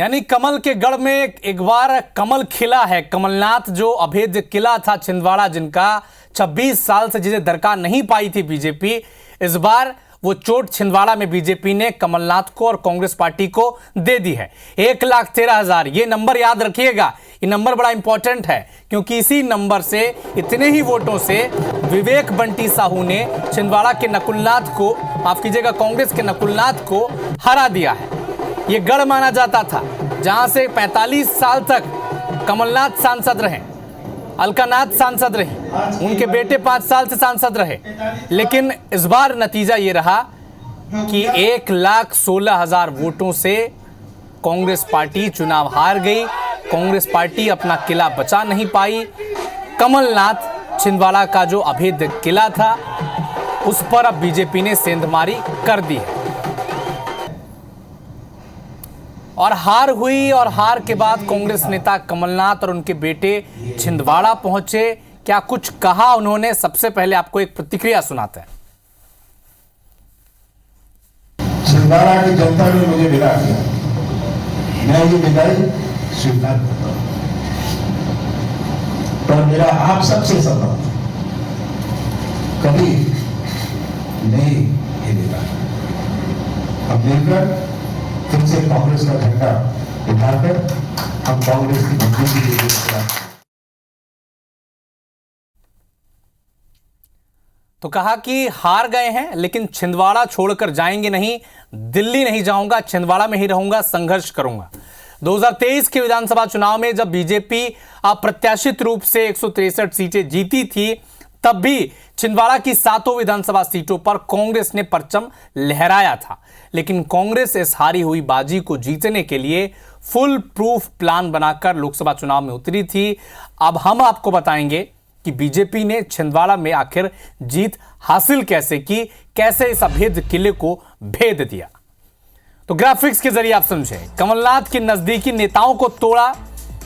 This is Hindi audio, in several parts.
यानी कमल के गढ़ में एक बार कमल खिला है। कमलनाथ जो अभेद किला था छिंदवाड़ा, जिनका 26 साल से जिसे दरकार नहीं पाई थी बीजेपी, इस बार वो चोट छिंदवाड़ा में बीजेपी ने कमलनाथ को और कांग्रेस पार्टी को दे दी है। 1,13,000 ये नंबर याद रखिएगा, ये नंबर बड़ा इंपॉर्टेंट है क्योंकि इसी नंबर से, इतने ही वोटों से विवेक बंटी साहू ने छिंदवाड़ा के नकुलनाथ को, माफ कीजिएगा कांग्रेस के नकुलनाथ को हरा दिया है। ये गढ़ माना जाता था जहां से 45 साल तक कमलनाथ सांसद रहे, अलकानाथ सांसद रहे, उनके बेटे 5 साल से सांसद रहे। लेकिन इस बार नतीजा ये रहा कि 1,16,000 वोटों से कांग्रेस पार्टी चुनाव हार गई। कांग्रेस पार्टी अपना किला बचा नहीं पाई। कमलनाथ छिंदवाड़ा का जो अभेद किला था उस पर अब बीजेपी ने सेंधमारी कर दी है और हार हुई। और हार के बाद कांग्रेस नेता कमलनाथ और उनके बेटे छिंदवाड़ा पहुंचे। क्या कुछ कहा उन्होंने, सबसे पहले आपको एक प्रतिक्रिया सुनाते हैं। छिंदवाड़ा की जनता ने मुझे विदा किया, मैं ये विदाई स्वीकार करता हूं। पर मेरा आप सबसे सवाल कभी नहीं हिलेगा। अब मिलकर फिर से कांग्रेस का झंडा उठाकर हम कांग्रेस की मजबूती के लिए। तो कहा कि हार गए हैं लेकिन छिंदवाड़ा छोड़कर जाएंगे नहीं, दिल्ली नहीं जाऊंगा, छिंदवाड़ा में ही रहूंगा, संघर्ष करूंगा। 2023 के विधानसभा चुनाव में जब बीजेपी अप्रत्याशित रूप से 163 सीटें जीती थी, तब भी छिंदवाड़ा की 7 विधानसभा सीटों पर कांग्रेस ने परचम लहराया था। लेकिन कांग्रेस इस हारी हुई बाजी को जीतने के लिए फुल प्रूफ प्लान बनाकर लोकसभा चुनाव में उतरी थी। अब हम आपको बताएंगे कि बीजेपी ने छिंदवाड़ा में आखिर जीत हासिल कैसे की, कैसे इस अभेद किले को भेद दिया। तो ग्राफिक्स के जरिए आप समझें, कमलनाथ के नजदीकी नेताओं को तोड़ा,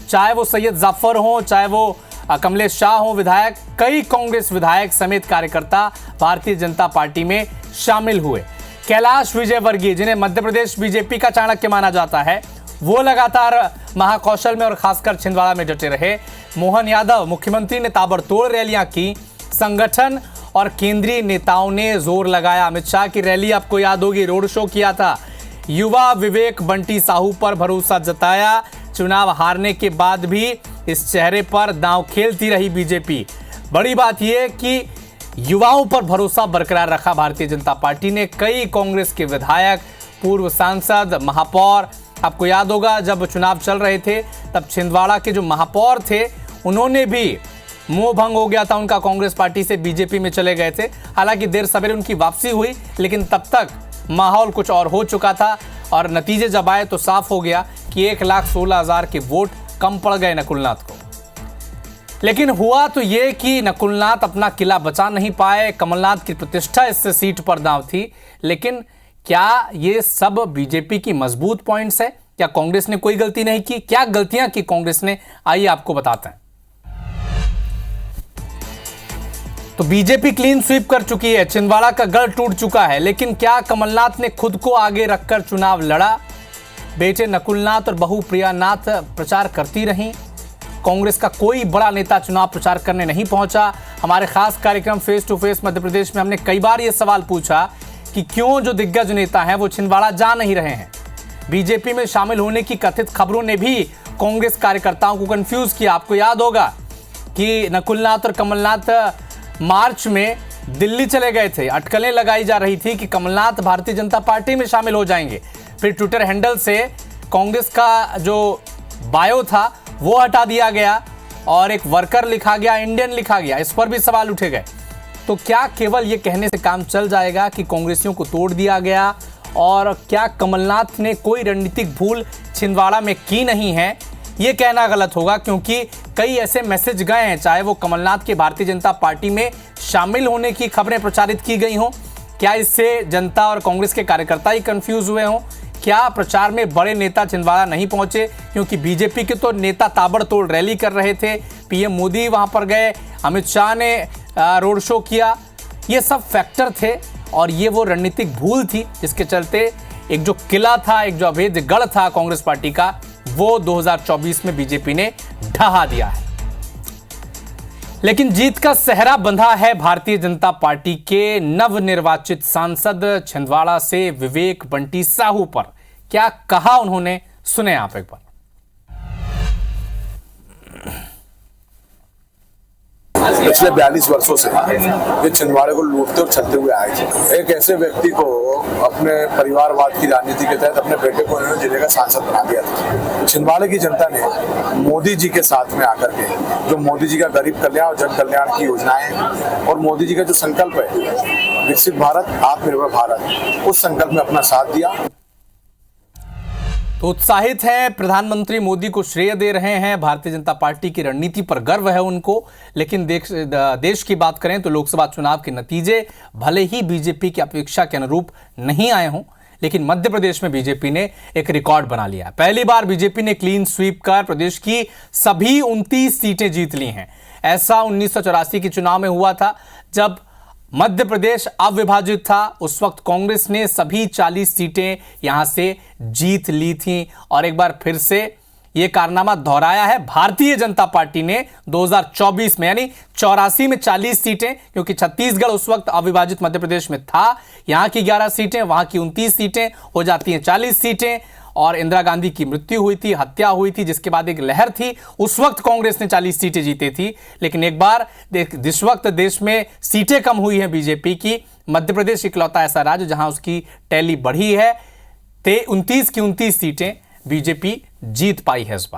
चाहे वो सैयद जाफर हो, चाहे वो कमलेश शाह हो विधायक, कई कांग्रेस विधायक समेत कार्यकर्ता भारतीय जनता पार्टी में शामिल हुए। कैलाश विजयवर्गीय, जिन्हें मध्य प्रदेश बीजेपी का चाणक्य माना जाता है, वो लगातार महाकौशल में और खासकर छिंदवाड़ा में डटे रहे। मोहन यादव, मुख्यमंत्री ने ताबड़तोड़ रैलियां की। संगठन और केंद्रीय नेताओं ने जोर लगाया। अमित शाह की रैली आपको याद होगी, रोड शो किया था। युवा विवेक बंटी साहू पर भरोसा जताया। चुनाव हारने के बाद भी इस चेहरे पर दांव खेलती रही बीजेपी। बड़ी बात यह कि युवाओं पर भरोसा बरकरार रखा भारतीय जनता पार्टी ने। कई कांग्रेस के विधायक, पूर्व सांसद, महापौर, आपको याद होगा जब चुनाव चल रहे थे तब छिंदवाड़ा के जो महापौर थे उन्होंने भी मोह भंग हो गया था उनका, कांग्रेस पार्टी से बीजेपी में चले गए थे। हालांकि देर सवेरे उनकी वापसी हुई, लेकिन तब तक माहौल कुछ और हो चुका था और नतीजे जब आए तो साफ हो गया कि 1,16,000 के वोट कम पड़ गए नकुलनाथ को। लेकिन हुआ तो ये कि नकुलनाथ अपना किला बचा नहीं पाए। कमलनाथ की प्रतिष्ठा इससे सीट पर दांव थी। लेकिन क्या ये सब बीजेपी की मजबूत पॉइंट्स है? क्या कांग्रेस ने कोई गलती नहीं की? क्या गलतियां की कांग्रेस ने, आइए आपको बताते हैं। तो बीजेपी क्लीन स्वीप कर चुकी है, छिंदवाड़ा का गढ़ टूट चुका है। लेकिन क्या कमलनाथ ने खुद को आगे रखकर चुनाव लड़ा? बेटे नकुलनाथ और बहू प्रियानाथ प्रचार करती रहीं। कांग्रेस का कोई बड़ा नेता चुनाव प्रचार करने नहीं पहुंचा। हमारे खास कार्यक्रम face to face Madhya Pradesh में हमने कई बार यह सवाल पूछा कि क्यों जो दिग्गज नेता हैं वो छिंदवाड़ा जा नहीं रहे हैं। बीजेपी में शामिल होने की कथित खबरों ने भी कांग्रेस कार्यकर्ताओं को कंफ्यूज किया। आपको याद होगा कि नकुलनाथ और कमलनाथ मार्च में दिल्ली चले गए थे। अटकलें लगाई जा रही थी कि कमलनाथ भारतीय जनता पार्टी में शामिल हो जाएंगे। फिर ट्विटर हैंडल से कांग्रेस का जो बायो था वो हटा दिया गया और एक वर्कर लिखा गया, इंडियन लिखा गया। इस पर भी सवाल उठे गए। तो क्या केवल ये कहने से काम चल जाएगा कि कांग्रेसियों को तोड़ दिया गया? और क्या कमलनाथ ने कोई रणनीतिक भूल छिंदवाड़ा में की नहीं है? ये कहना गलत होगा क्योंकि कई ऐसे मैसेज गए हैं, चाहे वो कमलनाथ के भारतीय जनता पार्टी में शामिल होने की खबरें प्रचारित की गई हों। क्या इससे जनता और कांग्रेस के कार्यकर्ता ही कंफ्यूज हुए हों? क्या प्रचार में बड़े नेता छिंदवाड़ा नहीं पहुंचे क्योंकि बीजेपी के तो नेता ताबड़तोड़ रैली कर रहे थे? पीएम मोदी वहां पर गए, अमित शाह ने रोड शो किया। ये सब फैक्टर थे और ये वो रणनीतिक भूल थी जिसके चलते एक जो किला था, एक जो अवैध गढ़ था कांग्रेस पार्टी का, वो 2024 में बीजेपी ने ढहा दिया है। लेकिन जीत का सेहरा बंधा है भारतीय जनता पार्टी के नवनिर्वाचित सांसद छिंदवाड़ा से विवेक बंटी साहू पर। क्या कहा उन्होंने, सुने आप एक बार। पिछले 42 वर्षों से ये छिंदवाड़े को लूटते और छलते हुए आए थे। एक ऐसे व्यक्ति को अपने परिवारवाद की राजनीति के तहत अपने बेटे को इन्होंने जिले का सांसद बना दिया था। छिंदवाड़े की जनता ने मोदी जी के साथ में आकर के, जो मोदी जी का गरीब कल्याण और जन कल्याण की योजनाएं और मोदी जी का जो संकल्प है विकसित भारत, आत्मनिर्भर भारत, उस संकल्प में अपना साथ दिया। तो उत्साहित हैं, प्रधानमंत्री मोदी को श्रेय दे रहे हैं, भारतीय जनता पार्टी की रणनीति पर गर्व है उनको। लेकिन देश की बात करें तो लोकसभा चुनाव के नतीजे भले ही बीजेपी की अपेक्षा के अनुरूप नहीं आए हों, लेकिन मध्य प्रदेश में बीजेपी ने एक रिकॉर्ड बना लिया। पहली बार बीजेपी ने क्लीन स्वीप कर प्रदेश की सभी 29 सीटें जीत ली हैं। ऐसा 1984 के चुनाव में हुआ था, जब मध्य प्रदेश अविभाजित था। उस वक्त कांग्रेस ने सभी 40 सीटें यहां से जीत ली थीं। और एक बार फिर से यह कारनामा दोहराया है भारतीय जनता पार्टी ने 2024 में, यानी 84 में 40 सीटें, क्योंकि छत्तीसगढ़ उस वक्त अविभाजित मध्य प्रदेश में था। यहां की 11 सीटें, वहां की 29 सीटें, हो जाती हैं 40 सीटें। और इंदिरा गांधी की मृत्यु हुई थी, हत्या हुई थी, जिसके बाद एक लहर थी। उस वक्त कांग्रेस ने 40 सीटें जीती थी। लेकिन एक बार जिस वक्त देश में सीटें कम हुई हैं बीजेपी की, मध्य प्रदेश इकलौता ऐसा राज्य जहां उसकी टैली बढ़ी है। 29 की 29 सीटें बीजेपी जीत पाई है इस बार।